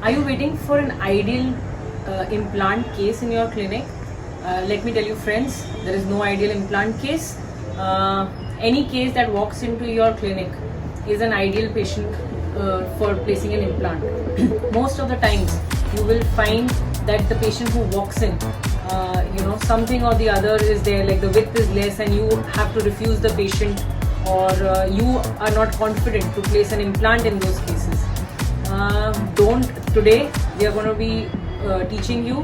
Are you waiting for an ideal implant case in your clinic? Let me tell you friends, there is no ideal implant case. Any case that walks into your clinic is an ideal patient for placing an implant. Most of the times you will find that the patient who walks in, something or the other is there, like the width is less and you have to refuse the patient, or you are not confident to place an implant in those cases. Today we are going to be teaching you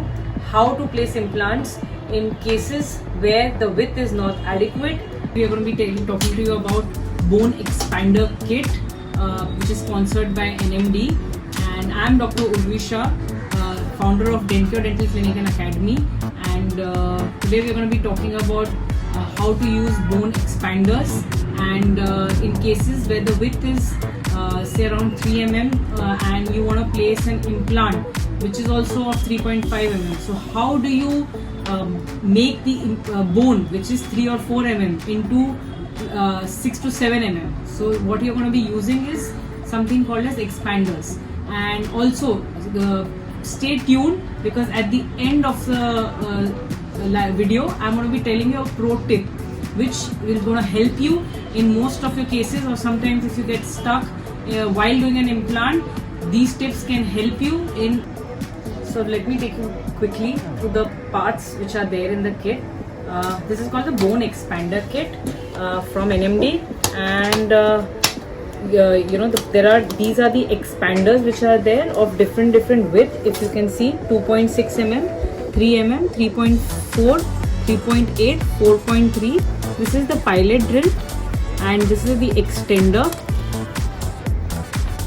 how to place implants in cases where the width is not adequate. We are going to be talking to you about bone expander kit, which is sponsored by NMD, and I am Dr. Urvi Shah, founder of Dentcure Dental Clinic and Academy, and today we are going to be talking about how to use bone expanders, and in cases where the width is say around 3 mm and you want to place an implant which is also of 3.5 mm. So how do you make the bone which is 3 or 4 mm into 6 to 7 mm? So what you're going to be using is something called as expanders. And also stay tuned, because at the end of the video I'm going to be telling you a pro tip which will going to help you in most of your cases, or sometimes if you get stuck while doing an implant, these tips can help you in. So let me take you quickly through the parts which are there in the kit. This is called the bone expander kit from NMD, and these are the expanders which are there of different width. If you can see, 2.6 mm, 3 mm, 3.4, 3.8, 4.3. This is the pilot drill, and this is the extender.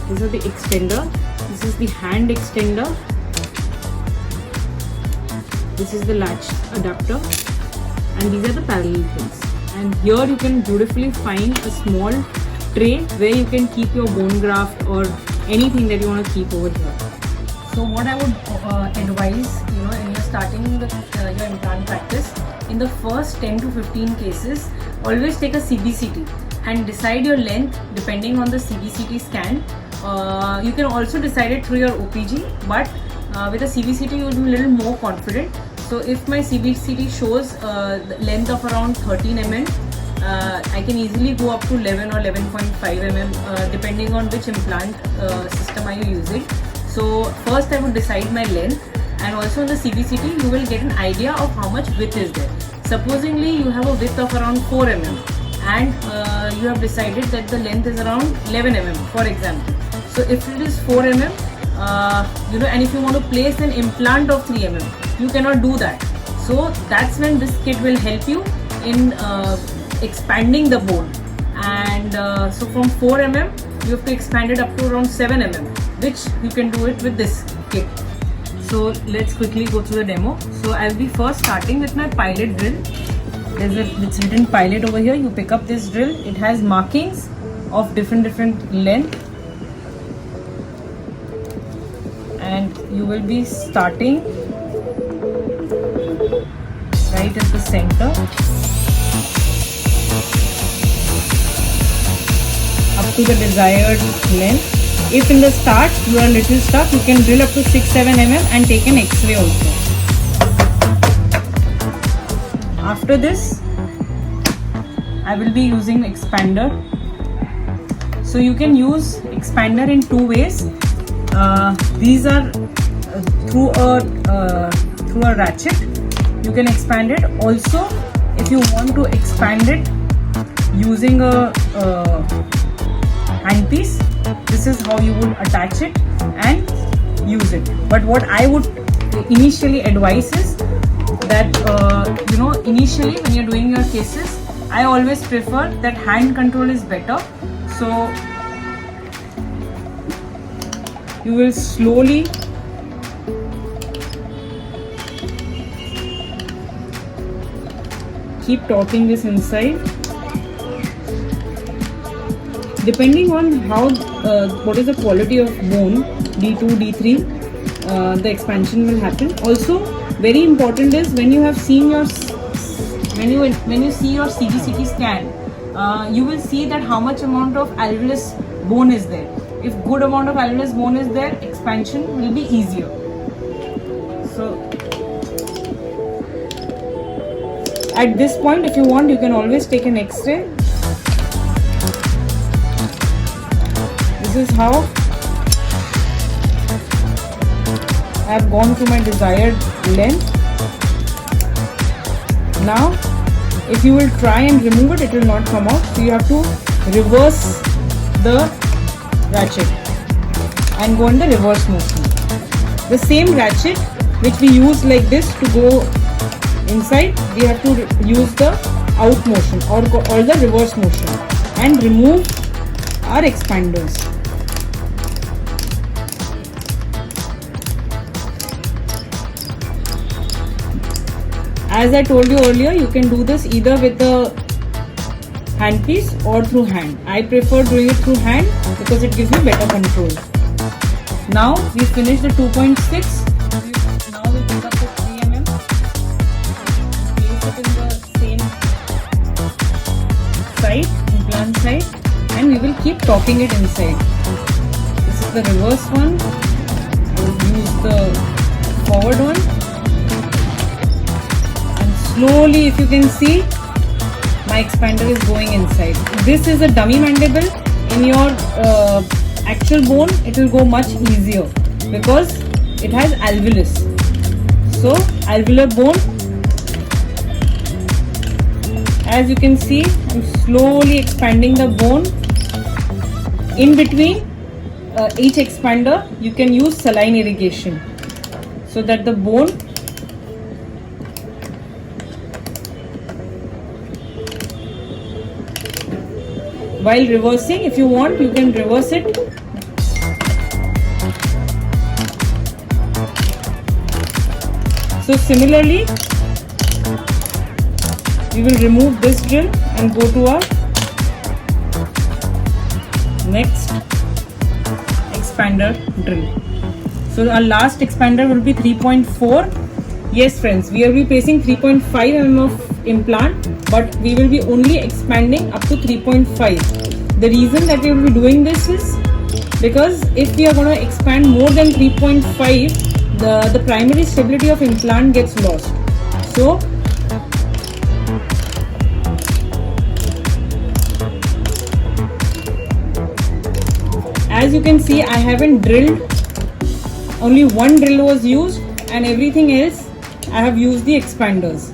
This is the extender. This is the hand extender. This is the latch adapter, and these are the parallel pins. And here you can beautifully find a small tray where you can keep your bone graft or anything that you want to keep over here. So what I would advise, when you're starting your implant practice, in the first 10 to 15 cases, always take a CBCT and decide your length depending on the CBCT scan. You can also decide it through your OPG, but with a CBCT you will be a little more confident. So if my CBCT shows the length of around 13 mm, I can easily go up to 11 or 11.5 mm depending on which implant system are you using. So first I would decide my length, and also in the CBCT you will get an idea of how much width is there. Supposingly you have a width of around 4 mm and you have decided that the length is around 11 mm for example. So if it is 4 mm, and if you want to place an implant of 3 mm, you cannot do that. So that's when this kit will help you in expanding the bone. And so from 4 mm, you have to expand it up to around 7 mm, which you can do it with this kit. So let's quickly go through the demo. So I'll be first starting with my pilot drill. It's written pilot over here. You pick up this drill. It has markings of different length, and you will be starting right at the center up to the desired length. If in the start you are a little stuck, you can drill up to 6-7 mm and take an X-ray also. After this, I will be using expander. So you can use expander in two ways. These are through a ratchet. You can expand it. Also, if you want to expand it using a handpiece, this is how you would attach it and use it. But what I would initially advise is that initially when you're doing your cases, I always prefer that hand control is better. So you will slowly keep torquing this inside. Depending on how what is the quality of bone, D2, D3, the expansion will happen. Also, very important is when you have seen your when you see your CBCT scan, you will see that how much amount of alveolus bone is there. If good amount of alveolus bone is there, expansion will be easier. So at this point, if you want, you can always take an X-ray. This is how I have gone to my desired length. Now if you will try and remove it, it will not come out. So you have to reverse the ratchet and go in the reverse motion. The same ratchet which we use like this to go inside, we have to use the out motion or the reverse motion and remove our expanders. As I told you earlier, you can do this either with a handpiece or through hand. I prefer doing it through hand because it gives me better control. Now we finished the 2.6. Now we pick up the 3 mm, place it in the same side, implant side, and we will keep torquing it inside. This is the reverse one. I will use the forward one. Slowly, if you can see, my expander is going inside. This is a dummy mandible. In your actual bone, it will go much easier because it has alveolus. So, alveolar bone, as you can see, I'm slowly expanding the bone. In between each expander, you can use saline irrigation so that the bone while reversing, if you want, you can reverse it. So similarly, we will remove this drill and go to our next expander drill. So our last expander will be 3.4. Yes friends, we will be placing 3.5 mm of implant, but we will be only expanding up to 3.5. The reason that we will be doing this is because if we are going to expand more than 3.5, the primary stability of implant gets lost. So as you can see, I haven't drilled, only one drill was used and everything else I have used the expanders.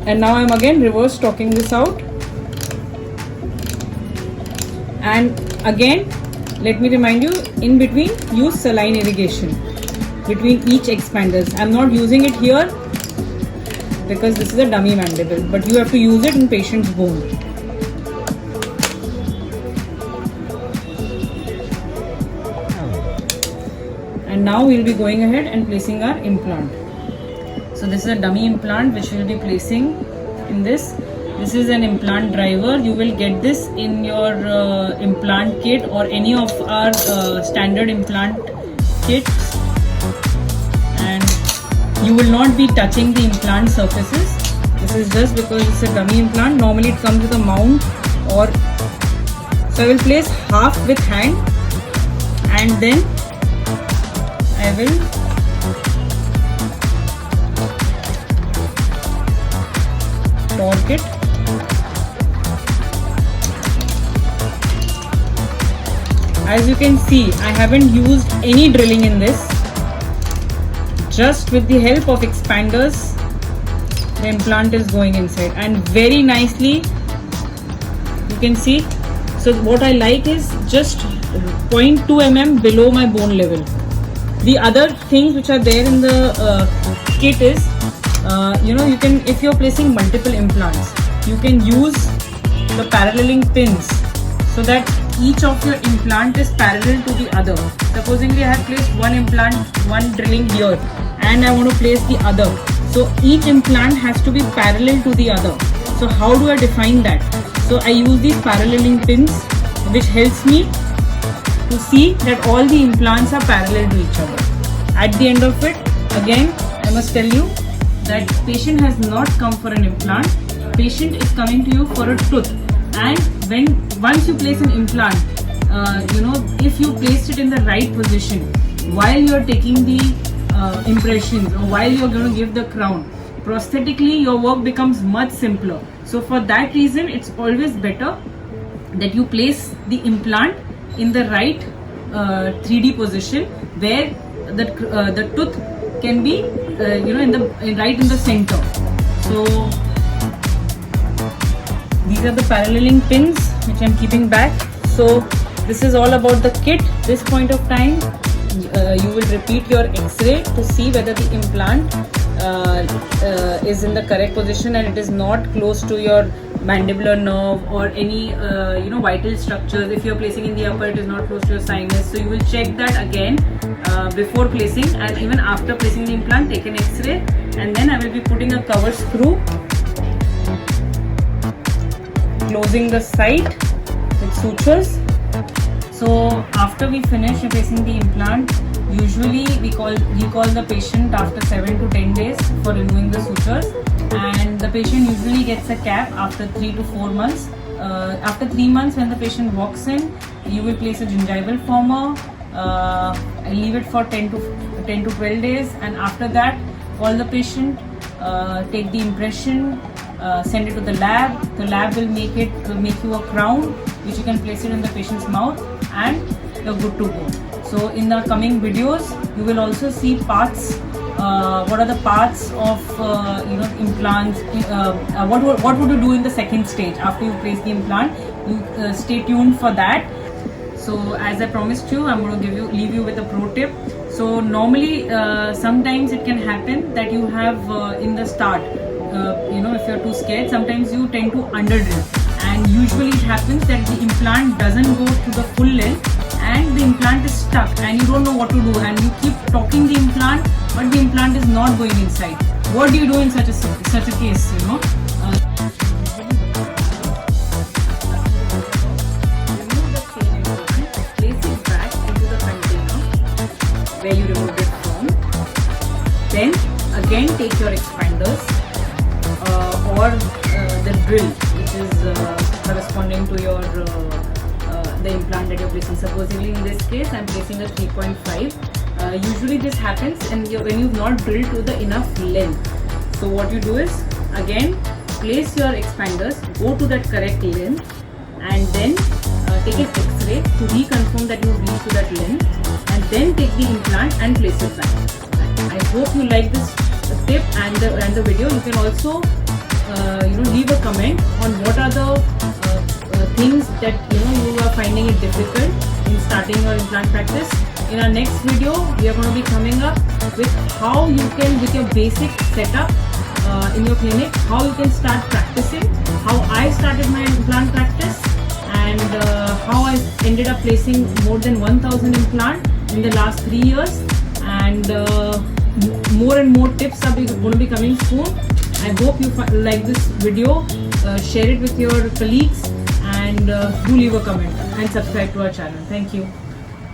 And now I am again reverse torquing this out. And again, let me remind you, in between use saline irrigation between each expanders. I am not using it here because this is a dummy mandible, but you have to use it in patient's bone. And now we will be going ahead and placing our implant. So this is a dummy implant which we will be placing in this. This is an implant driver. You will get this in your implant kit or any of our standard implant kits, and you will not be touching the implant surfaces. This is just because it's a dummy implant. Normally it comes with a mount, or so I will place half with hand and then I will torque it. As you can see, I haven't used any drilling in this. Just with the help of expanders, the implant is going inside and very nicely. You can see. So what I like is just 0.2 mm below my bone level. The other things which are there in the kit is, you can, if you're placing multiple implants, you can use the paralleling pins so that each of your implant is parallel to the other. Supposingly I have placed one implant, one drilling here, and I want to place the other. So each implant has to be parallel to the other. So how do I define that? So I use these paralleling pins, which helps me to see that all the implants are parallel to each other. At the end of it, again, I must tell you that patient has not come for an implant. Patient is coming to you for a tooth. And once you place an implant, if you place it in the right position while you're taking the impressions or while you're going to give the crown, prosthetically your work becomes much simpler. So for that reason, it's always better that you place the implant in the right 3D position where the tooth can be right in the center. So these are the paralleling pins which I'm keeping back. So this is all about the kit. This point of time, you will repeat your X-ray to see whether the implant is in the correct position and it is not close to your mandibular nerve or any vital structures. If you are placing in the upper, it is not close to your sinus. So you will check that again before placing, and even after placing the implant, take an X-ray, and then I will be putting a cover screw, closing the site with sutures. So after we finish placing the implant, usually we call the patient after 7 to 10 days for removing the sutures, and the patient usually gets a cap after 3 to 4 months. After 3 months, when the patient walks in, you will place a gingival former, leave it for 10 to 12 days, and after that call the patient, take the impression, send it to the lab. The lab will make you a crown which you can place it in the patient's mouth, and you're good to go. So in the coming videos, you will also see parts. What are the parts of implants? What would you do in the second stage after you place the implant? You stay tuned for that. So as I promised you, I'm going to leave you with a pro tip. So normally, sometimes it can happen that you have in the start, if you're too scared, sometimes you tend to underdrill, and usually it happens that the implant doesn't go to the full length and the implant is stuck and you don't know what to do, and you keep talking the implant but the implant is not going inside. What do you do in such a case? Remove the same implant, place it back into the container where you removed it from. Then again take your expanders or the drill which is corresponding to your the implant that you're placing. Supposedly in this case I'm placing a 3.5. Usually this happens when you've not drilled to the enough length. So what you do is, again place your expanders, go to that correct length, and then take an X-ray to reconfirm that you've reached to that length, and then take the implant and place it back. I hope you like this tip and the video. You can also leave a comment on what are the things that you are finding it difficult in starting your implant practice. In our next video, we are going to be coming up with how you can, with your basic setup in your clinic, how you can start practicing, how I started my implant practice, and how I ended up placing more than 1,000 implants in the last 3 years, and more and more tips are going to be coming soon. I hope you like this video. Share it with your colleagues, and do leave a comment and subscribe to our channel. Thank you.